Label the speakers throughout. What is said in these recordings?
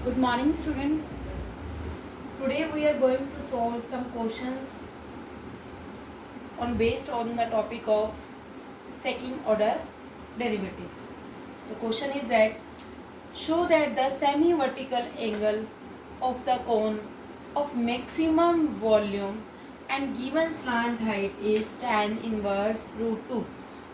Speaker 1: Good morning, student. Today we are going to solve some questions based on the topic of second order derivative. The question is that show that the semi-vertical angle of the cone of maximum volume and given slant height is tan inverse root 2.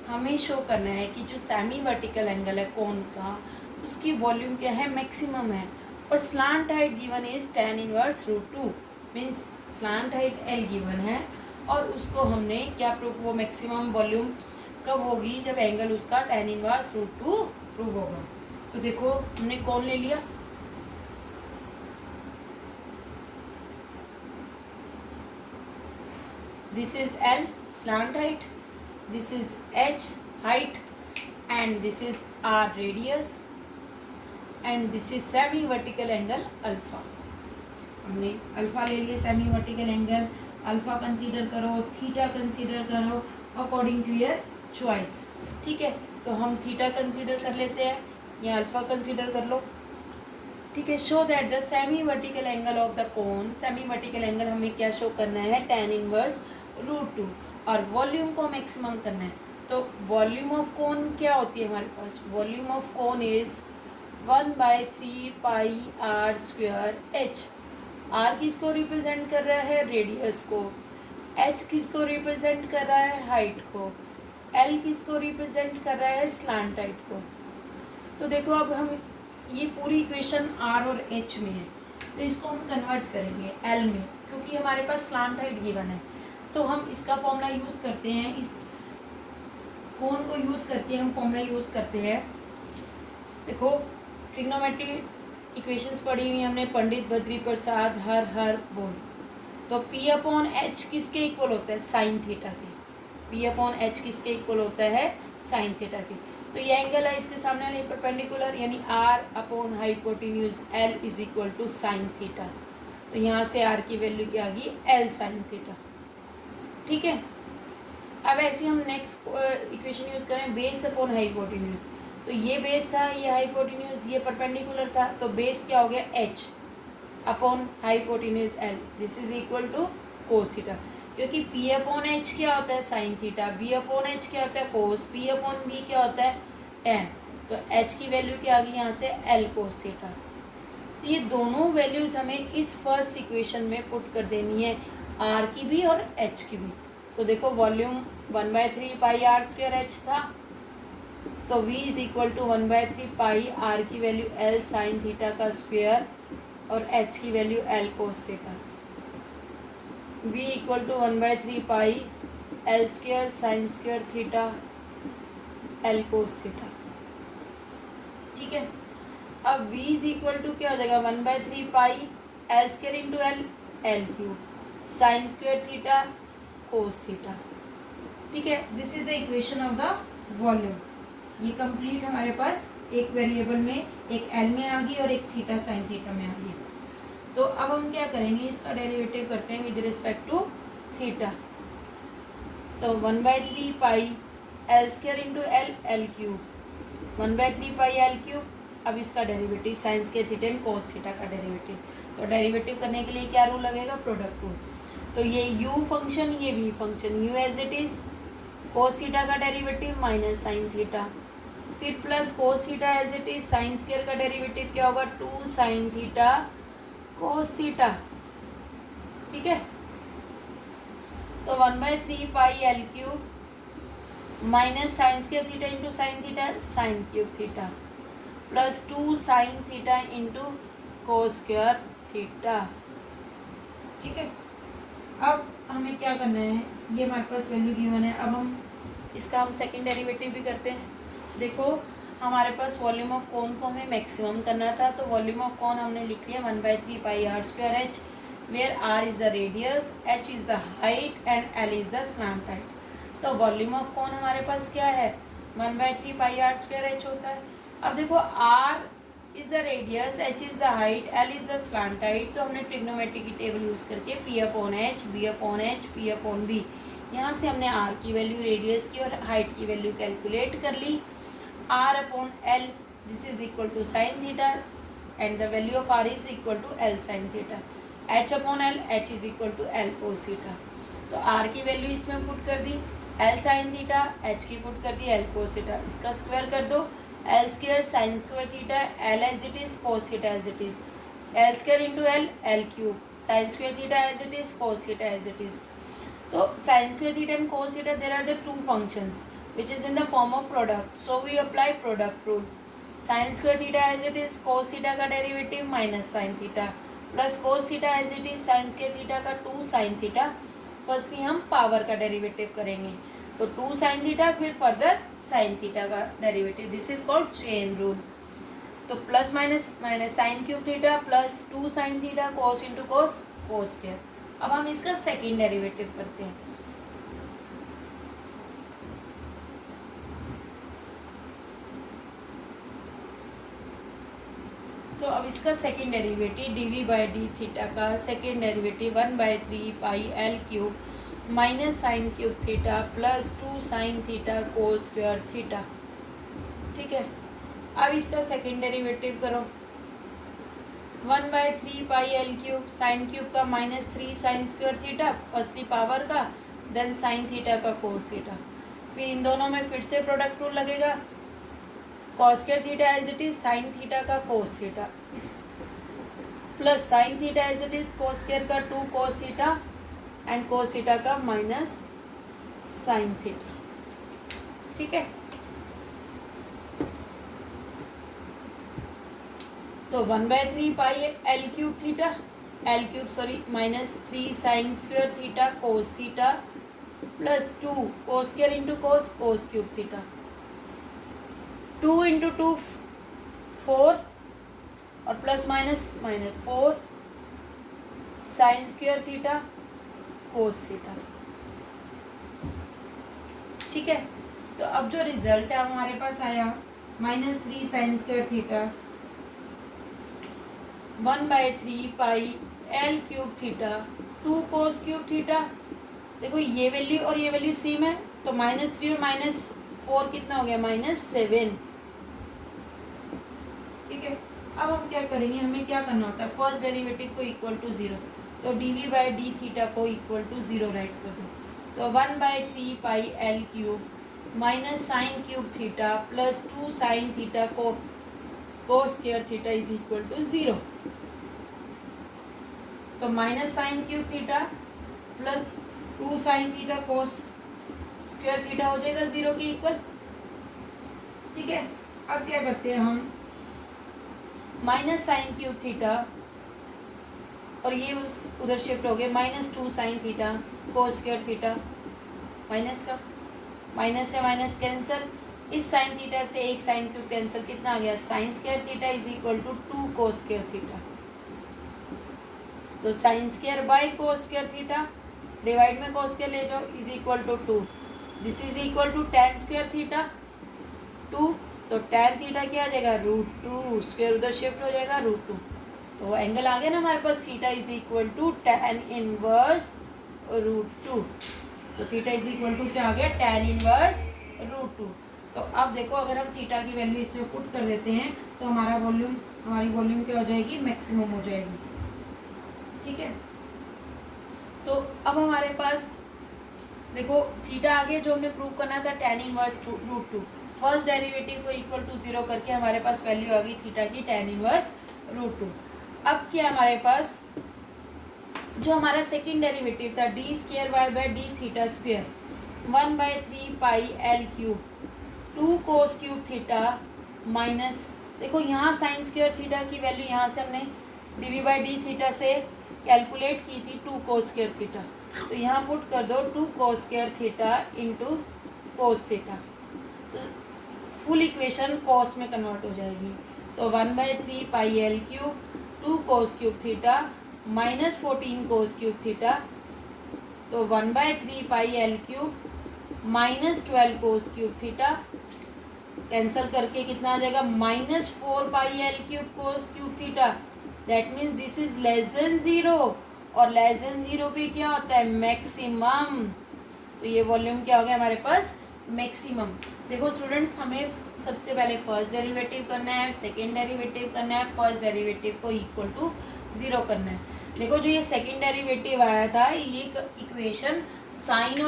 Speaker 1: हमें show करना है कि जो semi vertical angle है कोन का उसकी volume क्या है, मैक्सिमम है, और slant height given is tan inverse root 2 means slant height L given है और उसको हमने क्या प्रूव, वो मैक्सिमम वॉल्यूम कब होगी जब एंगल उसका tan इनवर्स रूट 2 प्रूव होगा। तो देखो हमने कौन ले लिया, this is L slant height, this is H height and this is R radius and this is semi vertical angle alpha. हमने अल्फा ले लिया semi vertical angle, alpha consider करो, थीटा कंसीडर करो अकॉर्डिंग टू योर चॉइस। ठीक है, तो हम theta consider कर लेते हैं या अल्फा कंसीडर कर लो। ठीक है, show that the semi vertical angle of the cone, semi vertical angle हमें क्या शो करना है, tan इनवर्स रूट 2 और वॉल्यूम को मैक्सिमम करना है। तो वॉल्यूम ऑफ कोन क्या होती है हमारे पास, volume of cone is 1/3 pi R square H. R किसको रिप्रेजेंट कर रहा है, रेडियस को, एच किसको रिप्रेजेंट कर रहा है, हाइट को, एल किसको रिप्रेजेंट कर रहा है, स्लांट हाइट को। तो देखो अब हम ये पूरी इक्वेशन आर और एच में है तो इसको हम कन्वर्ट करेंगे एल में, क्योंकि हमारे पास स्लांट हाइट गिवन है। तो हम इसका फॉर्मूला यूज़ करते हैं, इस कोन को यूज़ करके हम फॉर्मूला यूज़ करते हैं। देखो ट्रिग्नोमेट्री इक्वेशंस पढ़ी हुई हमने, पंडित बद्री प्रसाद हर बोल। तो P अपॉन एच किसके इक्वल होता है, साइन थीटा के। P अपॉन एच किसके इक्वल होता है, साइन थीटा के। तो ये एंगल है इसके सामने वाले परपेंडिकुलर, यानी R upon hypotenuse L is equal to sine theta. तो यहाँ से R की वैल्यू क्या आ गई, L साइन थीटा। ठीक है, अब ऐसे हम नेक्स्ट इक्वेशन यूज़ करें, बेस अपॉन हाइपोटेन्यूज। तो ये बेस था, ये हाइपोटेन्यूज, ये परपेंडिकुलर था, तो बेस क्या हो गया, H upon hypotenuse L, this is equal to cos theta. क्योंकि P अपॉन एच क्या होता है, sine theta, B upon H क्या होता है, कोस, P अपॉन B क्या होता है, टेन। तो H की वैल्यू क्या आ गई यहाँ से, L कोस थीटा। तो ये दोनों वैल्यूज़ हमें इस फर्स्ट इक्वेशन में पुट कर देनी है, R की भी और H की भी। तो देखो volume 1/3 pi R square H था, तो V is equal to 1/3 pi, R की वैल्यू L साइन थीटा का स्क्वायर और H की value L cos theta. V equal to 1/3 pi L square sine square theta L cos theta. ठीक है, अब V is equal to क्या हो जाएगा, 1/3 pi L square into L cube sine square theta cos theta. ठीक है, this is the equation of the volume. ये complete हमारे पास एक वेरिएबल में, एक L में आ गई और एक थीटा साइन थीटा में आ गई। तो अब हम क्या करेंगे, इसका डेरिवेटिव करते हैं विद रिस्पेक्ट टू थीटा। तो 1/3 pi L square into L cube, 1/3 pi L cube. अब इसका डेरिवेटिव साइंस के थीटा एंड कोस थीटा का डेरिवेटिव। तो डेरिवेटिव करने के लिए क्या रूल लगेगा, प्रोडक्ट रूल। तो ये u फंक्शन, ये v function, u as it is cos theta का डेरिवेटिव माइनस साइन थीटा, फिर plus cos theta as it is, sine square का डेरिवेटिव क्या होगा, 2 साइन थीटा कोस थीटा। ठीक है, तो 1/3 pi L cube minus sign square theta into sine theta, sign cube theta, plus 2 sine theta into cos square theta. ठीक है, अब हमें क्या करना है, ये हमारे पास वैल्यू गिवन है। अब हम इसका सेकंड डेरिवेटिव भी करते हैं। देखो हमारे पास वॉल्यूम ऑफ कोन को हमें मैक्सिमम करना था, तो वॉल्यूम ऑफ कोन हमने लिख लिया 1/3 pi R square H, where R is the radius, H is the height and L is the slant height. तो वॉल्यूम ऑफ कोन हमारे पास क्या है, 1/3 पाई आर स्क्वायर एच होता है। अब देखो R is the radius, H is the height, L is the slant height. तो हमने ट्रिग्नोमेट्री की टेबल यूज़ करके P upon H, B upon H, P upon B, यहाँ से हमने R की वैल्यू, रेडियस की और हाइट की वैल्यू कैलकुलेट कर ली। R upon L, this is equal to sine theta and the value of R is equal to L sine theta, H upon L, H is equal to L cos theta. तो R की value इसमें put कर दी L sine theta, H की put कर दी L cos theta, इसका square कर दो L square sine square theta, L as it is cos theta as it is, L square into L, L cube, sine square theta as it is, cos theta as it is. तो sine square theta and cos theta there are the two functions which is in the form of product, so we apply product rule. Sin square theta as it is, cos theta का derivative minus sine theta, plus cos theta as it is sine square theta का 2 sine theta. Firstly हम power का derivative करेंगे, तो 2 sine theta, फिर further sine theta का derivative, this is called chain rule. तो plus minus minus sine cube theta plus 2 sine theta, cos into cos, cos square. अब हम इसका सेकेंड डेरिवेटिव करते हैं, तो अब इसका second derivative D V by D theta का second derivative 1/3 pi L cube minus sine cube theta plus 2 sine theta cos square theta. ठीक है, अब इसका सेकेंड डेरिवेटिव करो, 1/3 pi L cube sine cube का minus 3 sine square theta, firstly power का, then sine theta का cos theta, फिर इन दोनों में फिर से प्रोडक्ट रूल लगेगा, cos square theta as it is sine theta का cos theta plus sine theta as it is cos square का 2 cos theta and cos theta का माइनस साइन थीटा। ठीक है, तो 1/3 pi L cube theta, L cube sorry minus 3 sine square theta cos theta plus 2 cos square into cos, cos cube theta, 2 into 2 4 और plus minus minus 4 sine square theta cos theta. ठीक है, तो अब जो result है हमारे पास आया -3 sine square theta 1/3 pi L cube theta 2 cos cube theta. देखो ये वैल्यू और ये वैल्यू सेम है, तो -3 और -4 कितना हो गया, -7। ठीक है, अब हम क्या करेंगे, हमें क्या करना होता है, फर्स्ट डेरिवेटिव को इक्वल टू 0, तो D V by D theta को इक्वल टू 0 राइट कर दो, तो 1/3 pi L cube minus sine cube theta plus 2 sine theta को cos square theta is equal to 0। तो minus sine cube theta plus 2 sine theta cos square theta हो जाएगा 0 के equal. ठीक है, अब क्या करते हैं हम, माइनस साइन क्यूब थीटा और ये उस उधर शिफ्ट हो गए -2 sine theta cos square theta, minus का माइनस से माइनस कैंसिल, इस साइन थीटा से एक साइन क्यूब कैंसिल, कितना आ गया, sine square theta is equal to 2 cos square theta. तो sine square by cos square theta, divide में कोस स्क्वायर ले जाओ, is equal to 2, this is equal to tan square theta 2, तो tan theta क्या आ जाएगा, √2, स्क्वायर उधर shift हो जाएगा √2, तो एंगल आ गया ना हमारे पास, theta is equal to tan inverse √2। तो थीटा इज इक्वल टू क्या आ गया, tan इनवर्स √2। तो अब देखो अगर हम थीटा की वैल्यू इसमें पुट कर देते हैं तो हमारी वॉल्यूम क्या हो जाएगी, मैक्सिमम हो जाएगी। ठीक है, तो अब हमारे पास देखो थीटा आगे जो हमने प्रूव करना था tan इनवर्स √2, फर्स्ट डेरिवेटिव को इक्वल टू 0 करके हमारे पास वैल्यू आ गई थीटा की tan इनवर्स √2। अब क्या हमारे पास जो हमारा सेकेंड डेरिवेटिव था D square Y by D theta square 1/3 pi L cube 2 cos cube theta minus, देखो यहाँ साइन स्क्वायर थीटा की वैल्यू यहाँ से हमने D V by D theta से कैलकुलेट की थी 2 कोस स्क्वायर थीटा, तो यहाँ पुट कर दो 2 cos square theta into cos theta, तो फुल इक्वेशन कोस में कन्वर्ट हो जाएगी। तो 1/3 pi L cube 2 cos cube theta -14 कोस क्यूब थीटा, तो 1/3 पाई एल क्यूब -12 कोस क्यूब थीटा, कैंसिल करके कितना आ जाएगा, -4 पाई L cube cos cube theta, that means this is less than 0, और लेस देन 0 पे क्या होता है, मैक्सिमम। तो ये वॉल्यूम क्या हो गया हमारे पास, मैक्सिमम। देखो स्टूडेंट्स, हमें सबसे पहले फर्स्ट डेरिवेटिव करना है, सेकेंड डेरिवेटिव करना है, फर्स्ट डेरिवेटिव को इक्वल टू 0 करना है। देखो जो ये सेकेंड डेरिवेटिव आया था, ये इक्वेशन साइन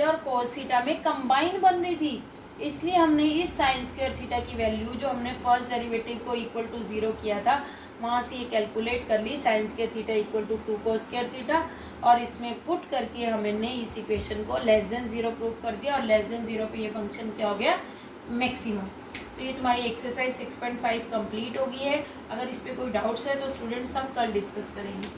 Speaker 1: और कोस थीटा में कंबाइन बन रही थी, इसलिए हमने इस साइन स्क्वायर थीटा की वैल्यू जो हमने फर्स्ट डेरिवेटिव को इक्वल टू 0 किया था वहाँ से ये कैलकुलेट कर ली, sine square theta equal to 2 cos square theta, और इसमें पुट करके हमने इस इक्वेशन को लेस देन 0 प्रूव कर दिया, और लेस देन 0 पे ये फंक्शन क्या हो गया, मैक्सिमम। तो ये तुम्हारी एक्सरसाइज 6.5 कंप्लीट हो गई है। अगर इस पर कोई डाउट्स है तो स्टूडेंट्स हम कल डिस्कस करेंगे।